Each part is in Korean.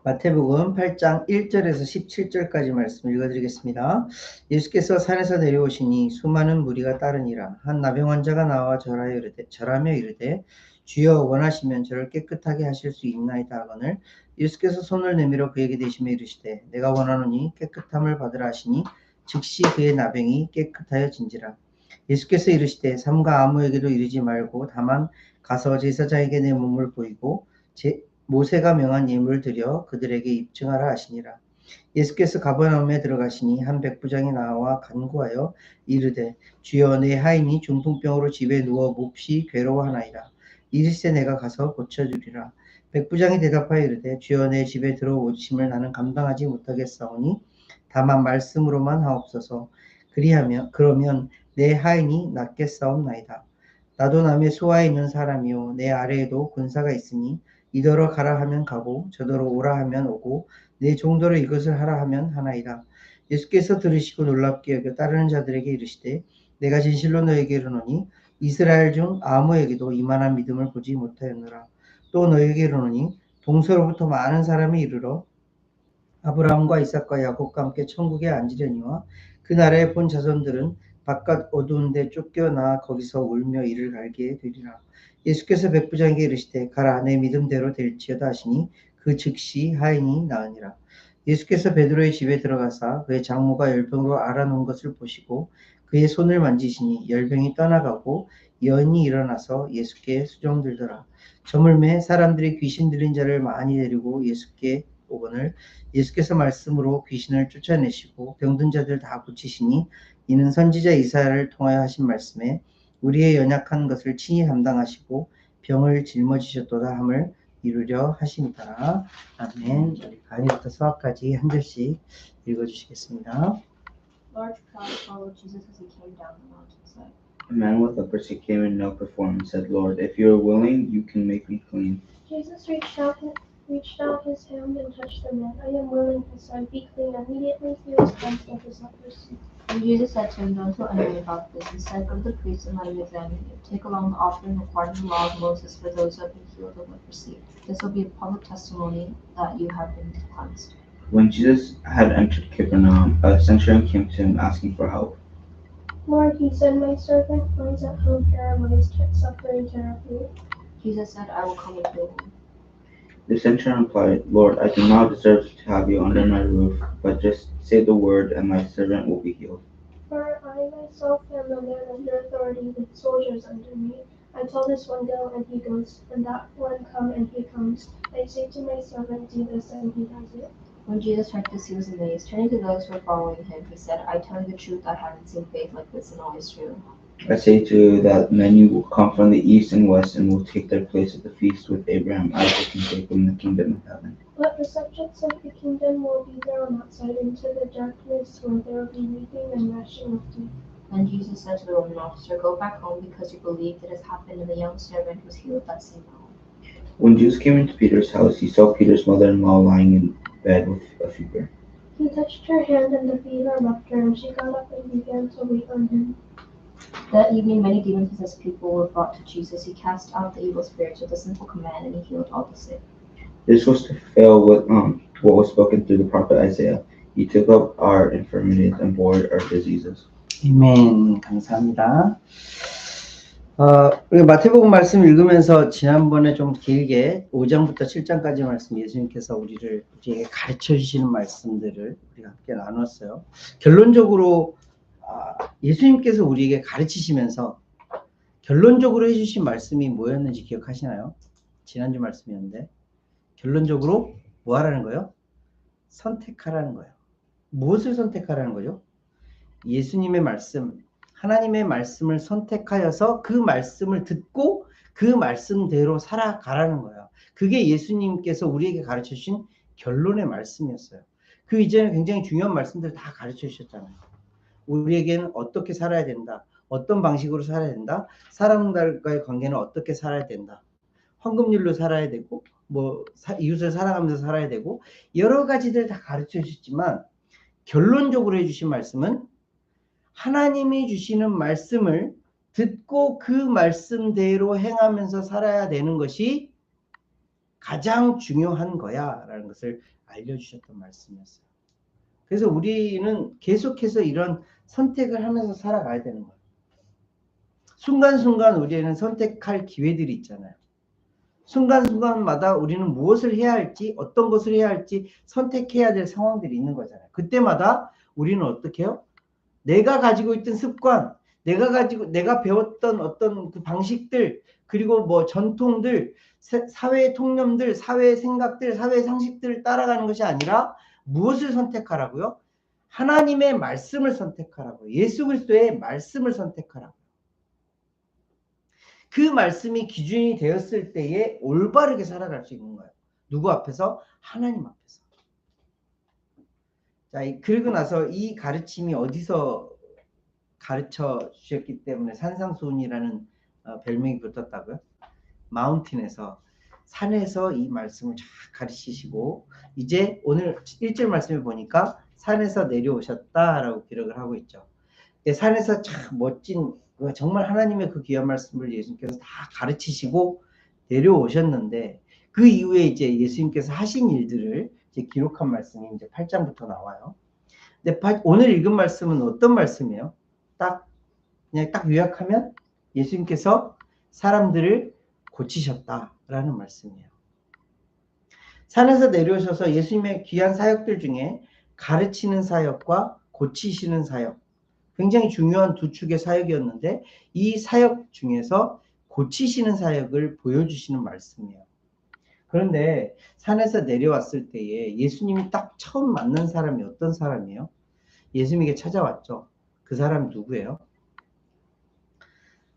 마태복음 8장 1절에서 17절까지 말씀 읽어드리겠습니다. 예수께서 산에서 내려오시니 수많은 무리가 따르니라. 한 나병 환자가 나와 절하며 이르되 주여 원하시면 저를 깨끗하게 하실 수 있나이다 하거늘 예수께서 손을 내밀어 그에게 대시며 이르시되 내가 원하노니 깨끗함을 받으라 하시니 즉시 그의 나병이 깨끗하여진지라. 예수께서 이르시되 삼가 아무에게도 이르지 말고 다만 가서 제사장에게 내 몸을 보이고 모세가 명한 예물을 드려 그들에게 입증하라 하시니라. 예수께서 가버나움에 들어가시니 한 백부장이 나와 간구하여 이르되 주여 내 하인이 중풍병으로 집에 누워 몹시 괴로워하나이다. 이르시되 내가 가서 고쳐주리라. 백부장이 대답하여 이르되 주여 내 집에 들어오심을 나는 감당하지 못하겠사오니 다만 말씀으로만 하옵소서. 그러면 내 하인이 낫겠사옵나이다. 나도 남의 수하에 있는 사람이요 내 아래에도 군사가 있으니 이더러 가라 하면 가고 저더러 오라 하면 오고 내 종도로 이것을 하라 하면 하나이다. 예수께서 들으시고 놀랍게 여겨 따르는 자들에게 이르시되 내가 진실로 너에게 이르노니 이스라엘 중 아무에게도 이만한 믿음을 보지 못하였노라. 또 너에게 이르노니 동서로부터 많은 사람이 이르러 아브라함과 이삭과 야곱과 함께 천국에 앉으려니와 그 나라에 본 자손들은 바깥 어두운 데 쫓겨나 거기서 울며 이를 갈게 되리라. 예수께서 백부장에게 이르시되 가라 내 믿음대로 될지어다 하시니 그 즉시 하인이 나으니라. 예수께서 베드로의 집에 들어가사 그의 장모가 열병으로 앓아놓은 것을 보시고 그의 손을 만지시니 열병이 떠나가고 연이 일어나서 예수께 수종들더라. 저물매 사람들이 귀신 들린 자를 많이 데리고 예수께 오거늘 예수께서 말씀으로 귀신을 쫓아내시고 병든 자들 다 고치시니 이는 선지자 이사야를 통하여 하신 말씀에 우리의 연약한 것을 친히 담당하시고 병을 짊어지셨도다 함을 이루려 하심이다. 아멘. 우리 가은이부터 수학까지 한 절씩 읽어주시겠습니다. Large crowd followed Jesus as he came down the mountainside. A man with leprosy came and knelt before him and said, Lord, if you are willing, you can make me clean. Jesus reached out his hand and touched the man. I am willing, he said, be clean. Immediately he was cleansed of his leprosy. And Jesus said to him, don't tell anyone about this. Instead, go to the priest and let him examine you. Take along the offering required in the law of Moses for those who have been healed of leprosy. This will be a public testimony that you have been cleansed. When Jesus had entered Capernaum, a centurion came to him asking for help. Lord, he said, my servant lies at home paralyzed, suffering terribly. Jesus said, I will come into your room. The centurion replied, Lord, I do not deserve to have you under my roof, but just say the word and my servant will be healed. For I myself am a man under authority with soldiers under me. I tell this one go and he goes, and that one come and he comes. I say to my servant do this and he does it. When Jesus heard this, he was amazed. Turning to those who were following him, he said, I tell you the truth, I haven't seen faith like this in all Israel. I say to you that many will come from the east and west and will take their place at the feast with Abraham, Isaac, and Jacob in the kingdom of heaven. But the subjects of the kingdom will be thrown outside into the darkness where there will be weeping and gnashing of teeth. And Jesus said to the Roman officer, go back home because you believed it has happened, and the young servant was healed that same hour. When Jesus came into Peter's house, he saw Peter's mother-in-law lying in bed with a fever. He touched her hand and the fever left her, and she got up and began to wait on him. That evening, many demon-possessed people were brought to Jesus. He cast out the evil spirits with a simple command, and he healed all the sick. This was to fulfill what was spoken through the prophet Isaiah. He took up our infirmities and bore our diseases. 아멘. 감사합니다. 우리 마태복음 말씀 읽으면서 지난번에 좀 길게 5장부터 7장까지 말씀 예수님께서 우리에게 가르쳐 주시는 말씀들을 우리가 함께 나눴어요. 결론적으로 예수님께서 우리에게 가르치시면서 결론적으로 해주신 말씀이 뭐였는지 기억하시나요? 지난주 말씀이었는데 결론적으로 뭐 하라는 거예요? 선택하라는 거예요. 무엇을 선택하라는 거죠? 예수님의 말씀, 하나님의 말씀을 선택하여서 그 말씀을 듣고 그 말씀대로 살아가라는 거예요. 그게 예수님께서 우리에게 가르쳐 주신 결론의 말씀이었어요. 그 이전에 굉장히 중요한 말씀들을 다 가르쳐 주셨잖아요. 우리에게는 어떻게 살아야 된다. 어떤 방식으로 살아야 된다. 사람들과의 관계는 어떻게 살아야 된다. 황금률로 살아야 되고 이웃을 사랑하면서 살아야 되고 여러 가지들 다 가르쳐 주셨지만 결론적으로 해주신 말씀은 하나님이 주시는 말씀을 듣고 그 말씀대로 행하면서 살아야 되는 것이 가장 중요한 거야 라는 것을 알려주셨던 말씀이었어요. 그래서 우리는 계속해서 이런 선택을 하면서 살아가야 되는 거예요. 순간순간 우리에는 선택할 기회들이 있잖아요. 순간순간마다 우리는 무엇을 해야 할지, 어떤 것을 해야 할지 선택해야 될 상황들이 있는 거잖아요. 그때마다 우리는 어떻게 해요? 내가 가지고 있던 습관, 내가 배웠던 어떤 그 방식들, 그리고 뭐 전통들, 사회의 통념들, 사회의 생각들, 사회의 상식들을 따라가는 것이 아니라 무엇을 선택하라고요? 하나님의 말씀을 선택하라고요. 예수 그리스도의 말씀을 선택하라고요. 그 말씀이 기준이 되었을 때에 올바르게 살아갈 수 있는 거예요. 누구 앞에서? 하나님 앞에서. 자, 그리고 나서 이 가르침이 어디서 가르쳐 주셨기 때문에 산상수훈이라는 별명이 붙었다고요? 마운틴에서, 산에서 이 말씀을 쫙 가르치시고, 이제 오늘 1절 말씀을 보니까 산에서 내려오셨다라고 기록을 하고 있죠. 산에서 참 멋진, 정말 하나님의 그 귀한 말씀을 예수님께서 다 가르치시고 내려오셨는데, 그 이후에 이제 예수님께서 하신 일들을 이제 기록한 말씀이 이제 8장부터 나와요. 근데 오늘 읽은 말씀은 어떤 말씀이에요? 그냥 딱 요약하면 예수님께서 사람들을 고치셨다라는 말씀이에요. 산에서 내려오셔서 예수님의 귀한 사역들 중에 가르치는 사역과 고치시는 사역, 굉장히 중요한 두 축의 사역이었는데 이 사역 중에서 고치시는 사역을 보여주시는 말씀이에요. 그런데 산에서 내려왔을 때에 예수님이 딱 처음 만난 사람이 어떤 사람이에요? 예수님에게 찾아왔죠. 그 사람이 누구예요?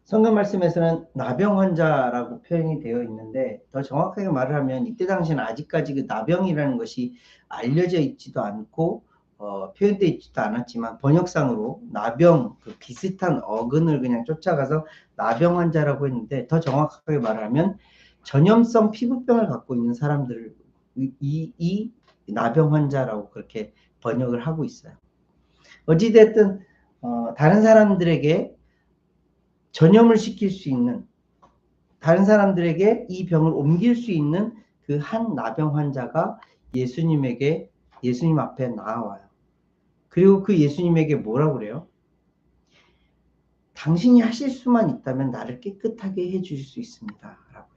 성경 말씀에서는 나병 환자라고 표현이 되어 있는데, 더 정확하게 말을 하면 이때 당시에는 아직까지 그 나병이라는 것이 알려져 있지도 않고 표현되어 있지도 않았지만 번역상으로 나병, 그 비슷한 어근을 그냥 쫓아가서 나병 환자라고 했는데, 더 정확하게 말하면 전염성 피부병을 갖고 있는 사람들을 이 나병 환자라고 그렇게 번역을 하고 있어요. 어찌됐든 다른 사람들에게 전염을 시킬 수 있는, 다른 사람들에게 이 병을 옮길 수 있는 그 한 나병 환자가 예수님 앞에 나와요. 그리고 그 예수님에게 뭐라고 그래요? 당신이 하실 수만 있다면 나를 깨끗하게 해주실 수 있습니다. 라고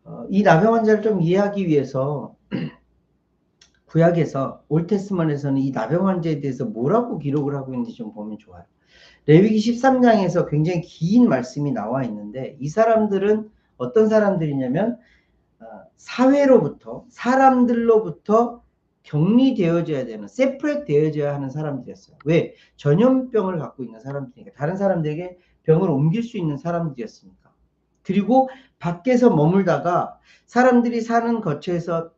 해요. 이 나병 환자를 좀 이해하기 위해서 구약에서 올테스먼에서는 이 나병 환자에 대해서 뭐라고 기록을 하고 있는지 좀 보면 좋아요. 레위기 13장에서 굉장히 긴 말씀이 나와 있는데, 이 사람들은 어떤 사람들이냐면 사회로부터, 사람들로부터 격리되어져야 되는, 세프레트 되어져야 하는 사람들이었어요. 왜? 전염병을 갖고 있는 사람들이니까. 다른 사람들에게 병을 옮길 수 있는 사람들이었으니까. 그리고 밖에서 머물다가, 사람들이 사는 거처에서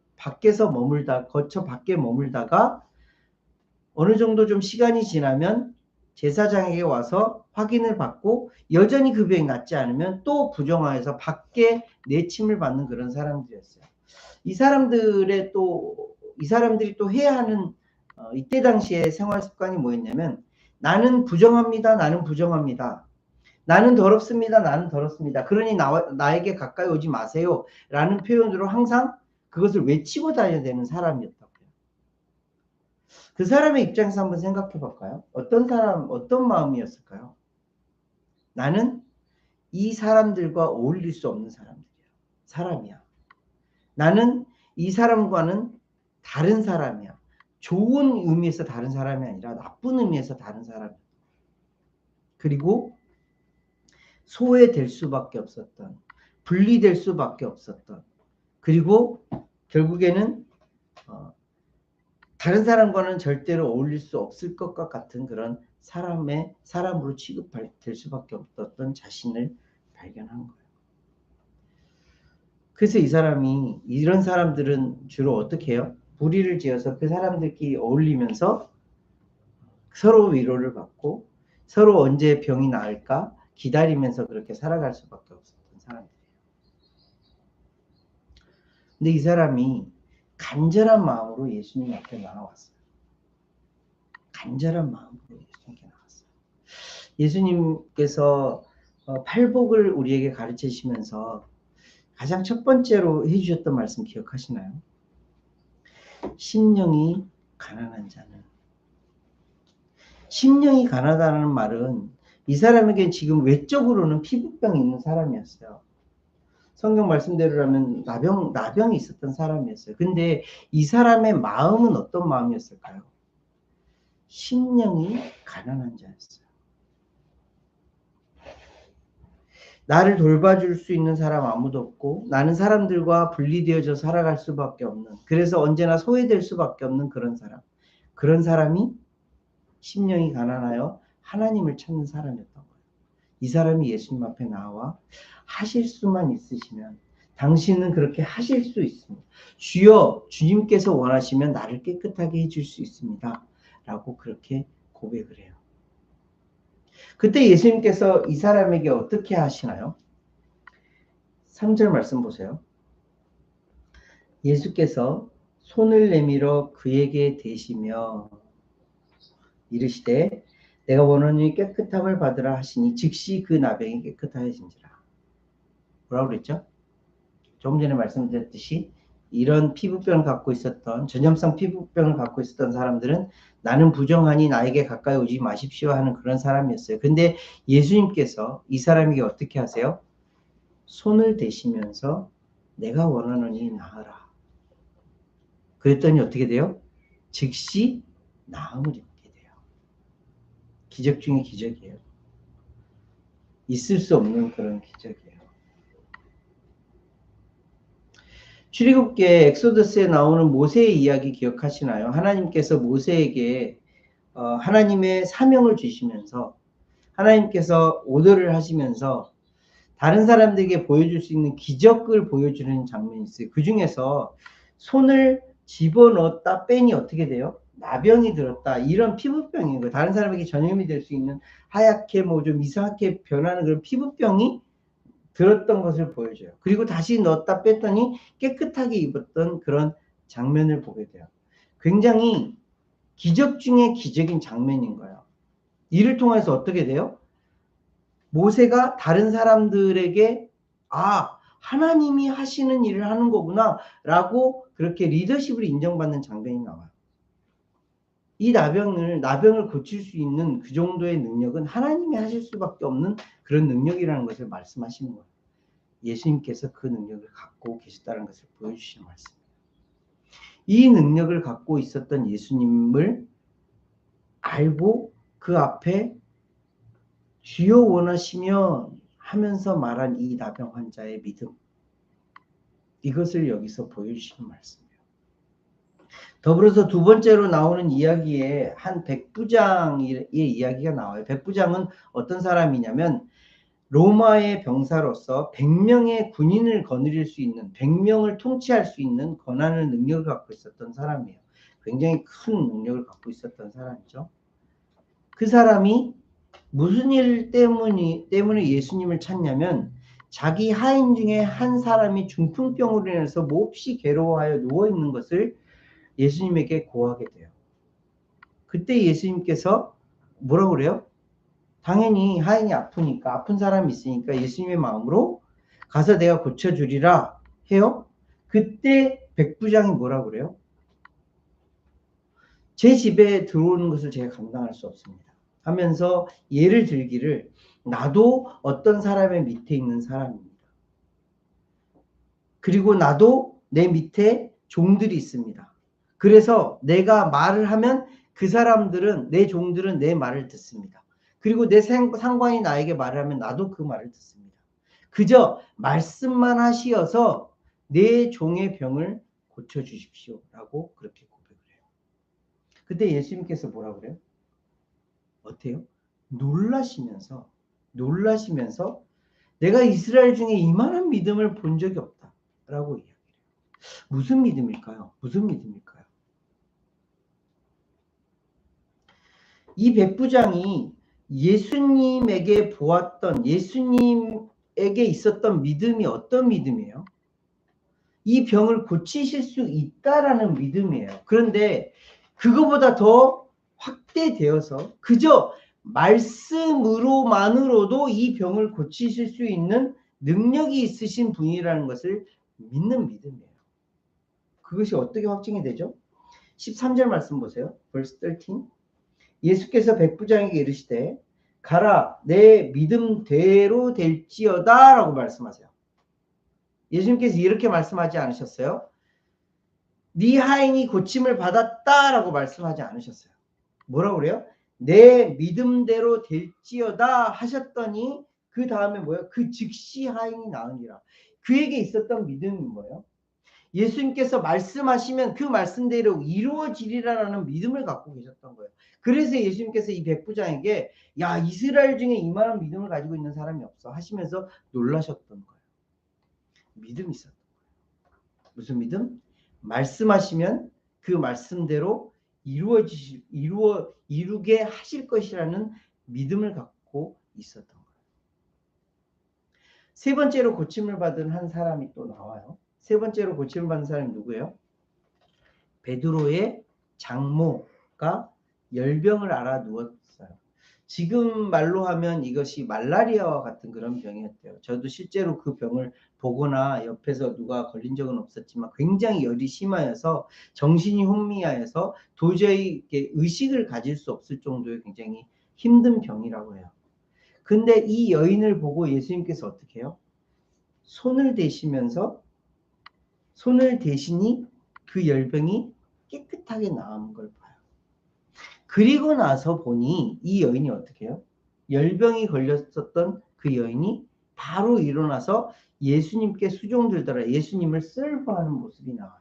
거처 밖에 머물다가 어느 정도 좀 시간이 지나면 제사장에게 와서 확인을 받고 여전히 그 병이 낫지 않으면 또 부정하여서 밖에 내침을 받는 그런 사람들이었어요. 이 사람들이 또 해야 하는 이때 당시의 생활 습관이 뭐였냐면, 나는 부정합니다. 나는 부정합니다. 나는 더럽습니다. 나는 더럽습니다. 그러니 나에게 가까이 오지 마세요. 라는 표현으로 항상 그것을 외치고 다녀야 되는 사람이었다고요. 그 사람의 입장에서 한번 생각해 볼까요? 어떤 마음이었을까요? 나는 이 사람들과 어울릴 수 없는 사람이야. 나는 이 사람과는 다른 사람이야. 좋은 의미에서 다른 사람이 아니라 나쁜 의미에서 다른 사람이야. 그리고 소외될 수밖에 없었던, 분리될 수밖에 없었던, 그리고 결국에는 다른 사람과는 절대로 어울릴 수 없을 것과 같은 그런 사람으로 취급될 수밖에 없었던 자신을 발견한 거예요. 그래서 이런 사람들은 주로 어떻게 해요? 무리를 지어서 그 사람들끼리 어울리면서 서로 위로를 받고 서로 언제 병이 나을까 기다리면서 그렇게 살아갈 수밖에 없었던 사람들이에요. 근데 이 사람이 간절한 마음으로 예수님 앞에 나왔어요. 간절한 마음으로 예수님께 나왔어요. 예수님께서 팔복을 우리에게 가르치시면서 가장 첫 번째로 해주셨던 말씀 기억하시나요? 심령이 가난한 자는. 심령이 가난하다는 말은 이 사람에게 지금 외적으로는 피부병이 있는 사람이었어요. 성경 말씀대로라면 나병이 있었던 사람이었어요. 근데 이 사람의 마음은 어떤 마음이었을까요? 심령이 가난한 자였어요. 나를 돌봐줄 수 있는 사람 아무도 없고 나는 사람들과 분리되어져 살아갈 수밖에 없는, 그래서 언제나 소외될 수밖에 없는 그런 사람. 그런 사람이 심령이 가난하여 하나님을 찾는 사람이었던 거예요. 이 사람이 예수님 앞에 나와 하실 수만 있으시면 당신은 그렇게 하실 수 있습니다. 주여, 주님께서 원하시면 나를 깨끗하게 해줄 수 있습니다. 라고 그렇게 고백을 해요. 그때 예수님께서 이 사람에게 어떻게 하시나요? 3절 말씀 보세요. 예수께서 손을 내밀어 그에게 대시며 이르시되 내가 원하노니 깨끗함을 받으라 하시니 즉시 그 나병이 깨끗하여진지라. 뭐라고 그랬죠? 조금 전에 말씀드렸듯이 이런 피부병을 갖고 있었던, 전염성 피부병을 갖고 있었던 사람들은 나는 부정하니 나에게 가까이 오지 마십시오 하는 그런 사람이었어요. 근데 예수님께서 이 사람에게 어떻게 하세요? 손을 대시면서 내가 원하노니 나으라. 그랬더니 어떻게 돼요? 즉시 나음을 입게 돼요. 기적 중에 기적이에요. 있을 수 없는 그런 기적이에요. 출애굽기에 엑소더스에 나오는 모세의 이야기 기억하시나요? 하나님께서 모세에게 하나님의 사명을 주시면서 하나님께서 오더를 하시면서 다른 사람들에게 보여줄 수 있는 기적을 보여주는 장면이 있어요. 그 중에서 손을 집어넣었다 빼니 어떻게 돼요? 나병이 들었다. 이런 피부병인 거예요. 다른 사람에게 전염이 될 수 있는 하얗게 뭐 좀 이상하게 변하는 그런 피부병이 들었던 것을 보여줘요. 그리고 다시 넣었다 뺐더니 깨끗하게 입었던 그런 장면을 보게 돼요. 굉장히 기적 중에 기적인 장면인 거예요. 이를 통해서 어떻게 돼요? 모세가 다른 사람들에게 하나님이 하시는 일을 하는 거구나 라고 그렇게 리더십을 인정받는 장면이 나와요. 이 나병을 고칠 수 있는 그 정도의 능력은 하나님이 하실 수밖에 없는 그런 능력이라는 것을 말씀하시는 거예요. 예수님께서 그 능력을 갖고 계셨다는 것을 보여주시는 말씀입니다. 이 능력을 갖고 있었던 예수님을 알고 그 앞에 주여 원하시면 하면서 말한 이 나병 환자의 믿음, 이것을 여기서 보여주시는 말씀이에요. 더불어서 두 번째로 나오는 이야기에 한 백부장의 이야기가 나와요. 백부장은 어떤 사람이냐면 로마의 병사로서 100명의 군인을 거느릴 수 있는, 100명을 통치할 수 있는 권한을, 능력을 갖고 있었던 사람이에요. 굉장히 큰 능력을 갖고 있었던 사람이죠. 그 사람이 무슨 일 때문에 예수님을 찾냐면 자기 하인 중에 한 사람이 중풍병으로 인해서 몹시 괴로워하여 누워있는 것을 예수님에게 고하게 돼요. 그때 예수님께서 뭐라고 그래요? 당연히 하인이 아프니까, 아픈 사람이 있으니까 예수님의 마음으로 가서 내가 고쳐주리라 해요. 그때 백부장이 뭐라고 그래요? 제 집에 들어오는 것을 제가 감당할 수 없습니다 하면서 예를 들기를 나도 어떤 사람의 밑에 있는 사람입니다. 그리고 나도 내 밑에 종들이 있습니다. 그래서 내가 말을 하면 그 사람들은, 내 종들은 내 말을 듣습니다. 그리고 내 상관이 나에게 말을 하면 나도 그 말을 듣습니다. 그저 말씀만 하시어서 내 종의 병을 고쳐주십시오 라고 그렇게 고백을 해요. 그때 예수님께서 뭐라고 그래요? 어때요? 놀라시면서 내가 이스라엘 중에 이만한 믿음을 본 적이 없다 라고 이야기해요. 무슨 믿음일까요? 무슨 믿음일까요? 이 백부장이 예수님에게 보았던, 예수님에게 있었던 믿음이 어떤 믿음이에요? 이 병을 고치실 수 있다라는 믿음이에요. 그런데 그거보다 더 확대되어서 그저 말씀으로만으로도 이 병을 고치실 수 있는 능력이 있으신 분이라는 것을 믿는 믿음이에요. 그것이 어떻게 확증이 되죠? 13절 말씀 보세요. verse 13. 예수께서 백부장에게 이르시되 가라 내 믿음대로 될지어다 라고 말씀하세요. 예수님께서 이렇게 말씀하지 않으셨어요? 네 하인이 고침을 받았다 라고 말씀하지 않으셨어요. 뭐라고 그래요? 내 믿음대로 될지어다 하셨더니 그 다음에 뭐예요? 그 즉시 하인이 나으니라. 그에게 있었던 믿음이 뭐예요? 예수님께서 말씀하시면 그 말씀대로 이루어지리라는 믿음을 갖고 계셨던 거예요. 그래서 예수님께서 이 백부장에게 야 이스라엘 중에 이만한 믿음을 가지고 있는 사람이 없어 하시면서 놀라셨던 거예요. 믿음이 있었던 거예요. 무슨 믿음? 말씀하시면 그 말씀대로 이루게 하실 것이라는 믿음을 갖고 있었던 거예요. 세 번째로 고침을 받은 한 사람이 또 나와요. 세 번째로 고침을 받은 사람이 누구예요? 베드로의 장모가 열병을 앓아 누웠어요. 지금 말로 하면 이것이 말라리아와 같은 그런 병이었대요. 저도 실제로 그 병을 보거나 옆에서 누가 걸린 적은 없었지만 굉장히 열이 심하여서 정신이 혼미하여서 도저히 의식을 가질 수 없을 정도의 굉장히 힘든 병이라고 해요. 근데 이 여인을 보고 예수님께서 어떻게 해요? 손을 대시니 그 열병이 깨끗하게 나은 걸 봐요. 그리고 나서 보니 이 여인이 어떻게 해요? 열병이 걸렸었던 그 여인이 바로 일어나서 예수님께 수종들더라. 예수님을 serve하는 모습이 나와요.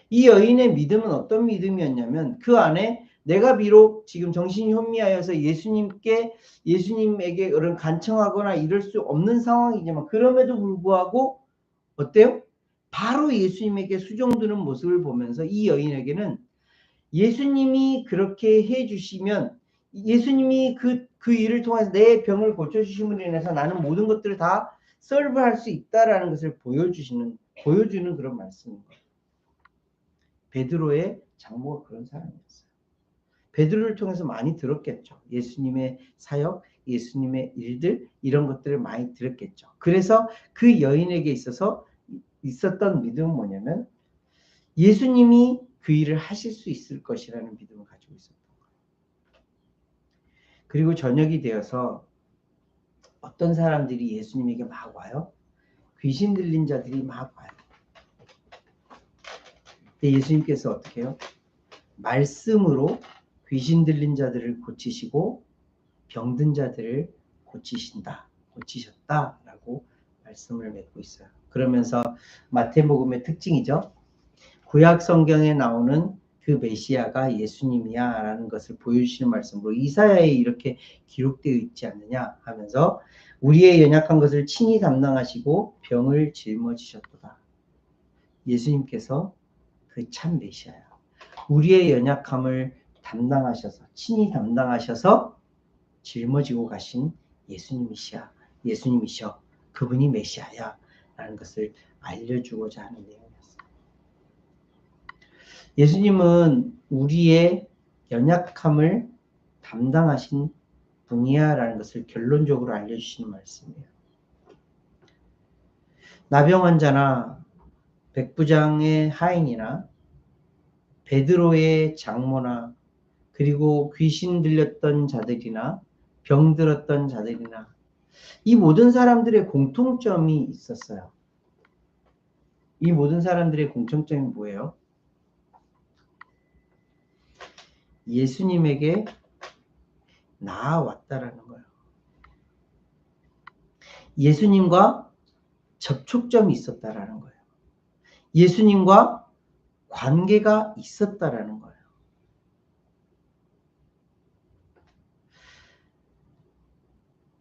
이 여인의 믿음은 어떤 믿음이었냐면 그 안에 내가 비록 지금 정신이 혼미하여서 예수님에게 그런 간청하거나 이럴 수 없는 상황이지만 그럼에도 불구하고 어때요? 바로 예수님에게 수종드는 모습을 보면서 이 여인에게는 예수님이 그렇게 해주시면 예수님이 그 일을 통해서 내 병을 고쳐주심으로 인해서 나는 모든 것들을 다 서브할 수 있다라는 것을 보여주는 그런 말씀인 거예요. 베드로의 장모가 그런 사람이었어요. 베드로를 통해서 많이 들었겠죠. 예수님의 사역, 예수님의 일들 이런 것들을 많이 들었겠죠. 그래서 그 여인에게 있어서 있었던 믿음은 뭐냐면 예수님이 그 일을 하실 수 있을 것이라는 믿음을 가지고 있었던 거예요. 그리고 저녁이 되어서 어떤 사람들이 예수님에게 막 와요. 귀신 들린 자들이 막 와요. 근데 예수님께서 어떻게 해요? 말씀으로 귀신 들린 자들을 고치시고 병든 자들을 고치셨다라고 말씀을 맺고 있어요. 그러면서 마태복음의 특징이죠. 구약 성경에 나오는 그 메시아가 예수님이야 라는 것을 보여주시는 말씀으로 이사야에 이렇게 기록되어 있지 않느냐 하면서 우리의 연약한 것을 친히 담당하시고 병을 짊어지셨도다. 예수님께서 그 참 메시아야. 우리의 연약함을 담당하셔서 친히 담당하셔서 짊어지고 가신 예수님이셔. 그분이 메시아야 라는 것을 알려주고자 하는 내용이었어요. 예수님은 우리의 연약함을 담당하신 분이야 라는 것을 결론적으로 알려주시는 말씀이에요. 나병 환자나 백부장의 하인이나 베드로의 장모나 그리고 귀신 들렸던 자들이나 병들었던 자들이나 이 모든 사람들의 공통점이 있었어요. 이 모든 사람들의 공통점이 뭐예요? 예수님에게 나아왔다라는 거예요. 예수님과 접촉점이 있었다라는 거예요. 예수님과 관계가 있었다라는 거예요.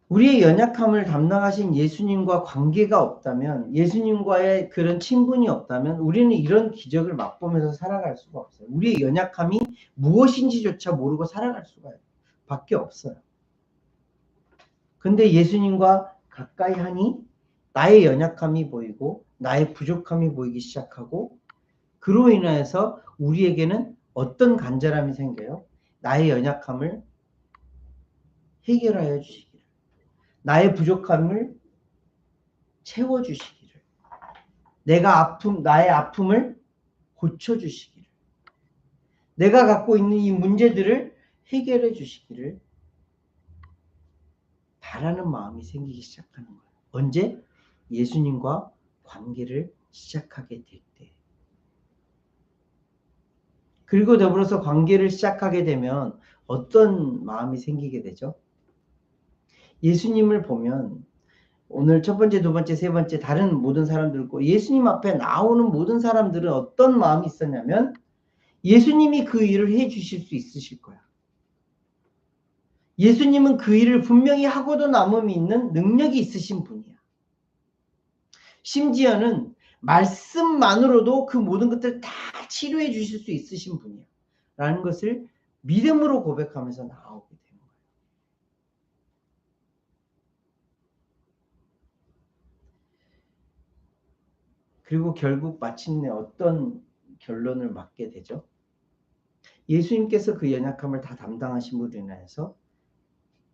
우리의 연약함을 담당하신 예수님과 관계가 없다면, 예수님과의 그런 친분이 없다면 우리는 이런 기적을 맛보면서 살아갈 수가 없어요. 우리의 연약함이 무엇인지조차 모르고 살아갈 수가 밖에 없어요. 근데 예수님과 가까이 하니 나의 연약함이 보이고 나의 부족함이 보이기 시작하고 그로 인해서 우리에게는 어떤 간절함이 생겨요? 나의 연약함을 해결하여 주시기를. 나의 부족함을 채워주시기를, 나의 아픔을 고쳐주시기를, 내가 갖고 있는 이 문제들을 해결해 주시기를 바라는 마음이 생기기 시작하는 거예요. 언제? 예수님과 관계를 시작하게 될 때. 그리고 더불어서 관계를 시작하게 되면 어떤 마음이 생기게 되죠? 예수님을 보면 오늘 첫 번째, 두 번째, 세 번째 다른 모든 사람들과 예수님 앞에 나오는 모든 사람들은 어떤 마음이 있었냐면 예수님이 그 일을 해 주실 수 있으실 거야. 예수님은 그 일을 분명히 하고도 남음이 있는 능력이 있으신 분이야. 심지어는 말씀만으로도 그 모든 것들을 다 치료해 주실 수 있으신 분이야. 라는 것을 믿음으로 고백하면서 나오게 되는 거예요. 그리고 결국 마침내 어떤 결론을 맞게 되죠? 예수님께서 그 연약함을 다 담당하심으로 인해서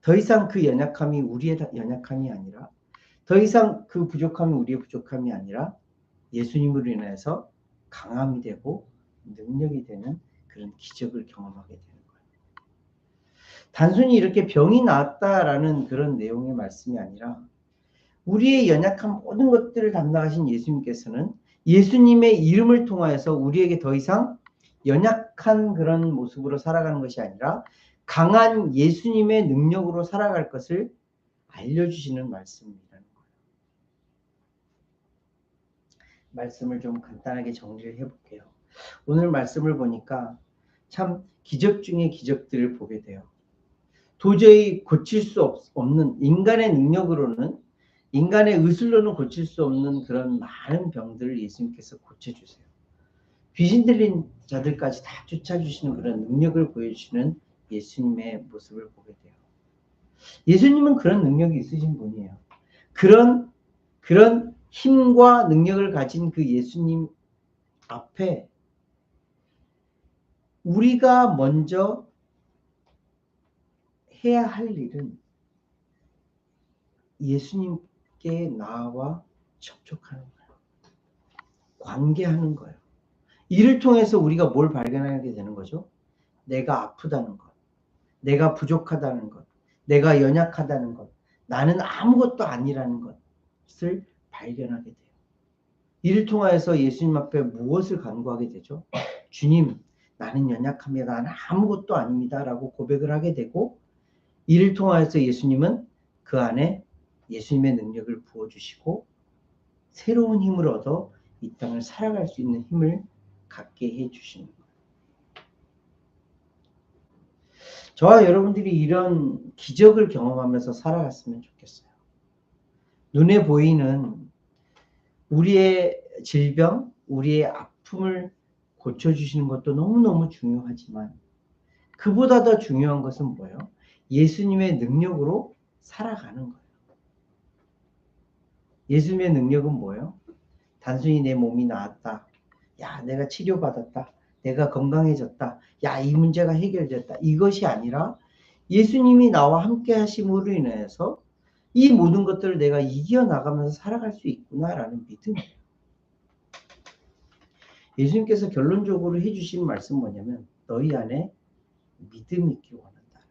더 이상 그 연약함이 우리의 연약함이 아니라 더 이상 그 부족함이 우리의 부족함이 아니라 예수님으로 인해서 강함이 되고 능력이 되는 그런 기적을 경험하게 되는 거예요. 단순히 이렇게 병이 나았다라는 그런 내용의 말씀이 아니라 우리의 연약한 모든 것들을 담당하신 예수님께서는 예수님의 이름을 통하여서 우리에게 더 이상 연약한 그런 모습으로 살아가는 것이 아니라 강한 예수님의 능력으로 살아갈 것을 알려주시는 말씀이라는 거예요. 말씀을 좀 간단하게 정리를 해볼게요. 오늘 말씀을 보니까 참 기적 중에 기적들을 보게 돼요. 도저히 고칠 수 없는 인간의 능력으로는 인간의 의술로는 고칠 수 없는 그런 많은 병들을 예수님께서 고쳐주세요. 귀신 들린 자들까지 다 쫓아주시는 그런 능력을 보여주시는 예수님의 모습을 보게 돼요. 예수님은 그런 능력이 있으신 분이에요. 그런 힘과 능력을 가진 그 예수님 앞에 우리가 먼저 해야 할 일은 예수님께 나와 접촉하는 거예요. 관계하는 거예요. 이를 통해서 우리가 뭘 발견하게 되는 거죠? 내가 아프다는 것, 내가 부족하다는 것, 내가 연약하다는 것, 나는 아무것도 아니라는 것을 발견하게 돼요. 이를 통하여서 예수님 앞에 무엇을 간구하게 되죠? 주님, 나는 연약합니다. 나는 아무것도 아닙니다. 라고 고백을 하게 되고 이를 통하여서 예수님은 그 안에 예수님의 능력을 부어주시고 새로운 힘을 얻어 이 땅을 살아갈 수 있는 힘을 갖게 해주시는 거예요. 저와 여러분들이 이런 기적을 경험하면서 살아갔으면 좋겠어요. 눈에 보이는 우리의 질병, 우리의 아픔을 고쳐주시는 것도 너무너무 중요하지만 그보다 더 중요한 것은 뭐예요? 예수님의 능력으로 살아가는 거예요. 예수님의 능력은 뭐예요? 단순히 내 몸이 나았다. 야, 내가 치료받았다. 내가 건강해졌다. 야, 이 문제가 해결됐다. 이것이 아니라 예수님이 나와 함께 하심으로 인해서 이 모든 것들을 내가 이겨나가면서 살아갈 수 있구나라는 믿음이에요. 예수님께서 결론적으로 해주신 말씀 뭐냐면 너희 안에 믿음이 있기 원한다.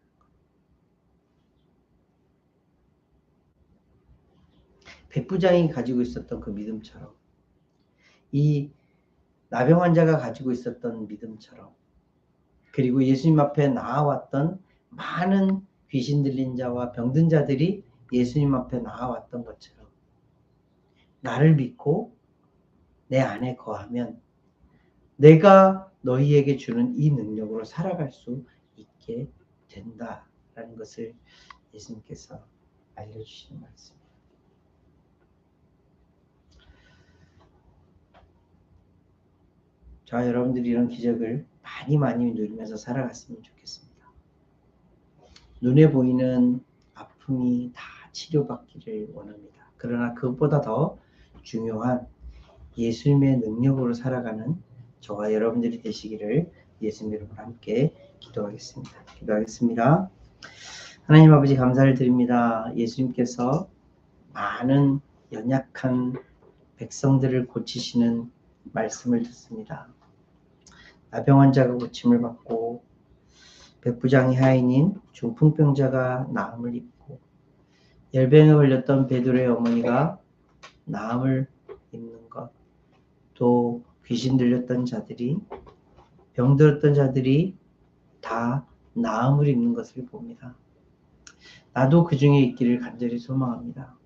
백부장이 가지고 있었던 그 믿음처럼 이 나병 환자가 가지고 있었던 믿음처럼 그리고 예수님 앞에 나아왔던 많은 귀신 들린 자와 병든 자들이 예수님 앞에 나아왔던 것처럼 나를 믿고 내 안에 거하면 내가 너희에게 주는 이 능력으로 살아갈 수 있게 된다라는 것을 예수님께서 알려주시는 말씀입니다. 자, 여러분들이 이런 기적을 많이 누리면서 살아갔으면 좋겠습니다. 눈에 보이는 아픔이 다 치료받기를 원합니다. 그러나 그것보다 더 중요한 예수님의 능력으로 살아가는 저와 여러분들이 되시기를 예수님 이름으로 함께 기도하겠습니다. 하나님 아버지 감사를 드립니다. 예수님께서 많은 연약한 백성들을 고치시는 말씀을 듣습니다. 나병 환자가 고침을 받고 백부장이 하인인 중풍병자가 나음을 입고 열병에 걸렸던 베드로의 어머니가 나음을 입는 것, 또 귀신 들렸던 자들이, 병들었던 자들이 다 나음을 입는 것을 봅니다. 나도 그 중에 있기를 간절히 소망합니다.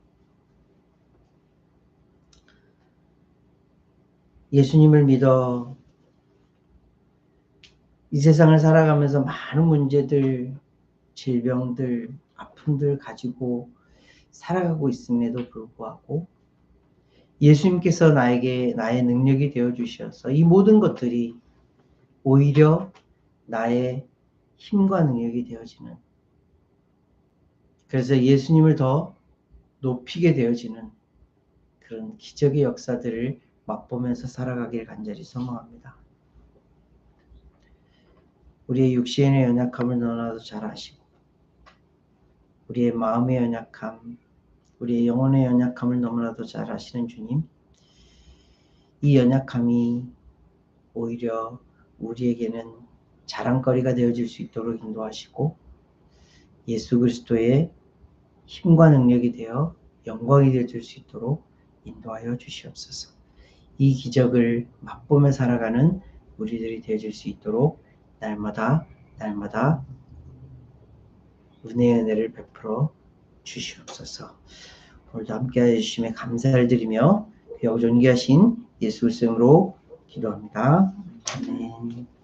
예수님을 믿어 이 세상을 살아가면서 많은 문제들, 질병들, 아픔들 가지고 살아가고 있음에도 불구하고 예수님께서 나에게 나의 능력이 되어 주셔서 이 모든 것들이 오히려 나의 힘과 능력이 되어지는, 그래서 예수님을 더 높이게 되어지는 그런 기적의 역사들을 맛보면서 살아가길 간절히 소망합니다. 우리의 육신의 연약함을 너무나도 잘 아시고 우리의 마음의 연약함, 우리의 영혼의 연약함을 너무나도 잘 아시는 주님, 이 연약함이 오히려 우리에게는 자랑거리가 되어질 수 있도록 인도하시고 예수 그리스도의 힘과 능력이 되어 영광이 되어질 수 있도록 인도하여 주시옵소서. 이 기적을 맛보며 살아가는 우리들이 되어질 수 있도록 날마다 은혜의 은혜를 베풀어 주시옵소서. 오늘도 함께하여 주심에 감사를 드리며 귀하고 존귀하신 예수 그리스도로 기도합니다. 아멘.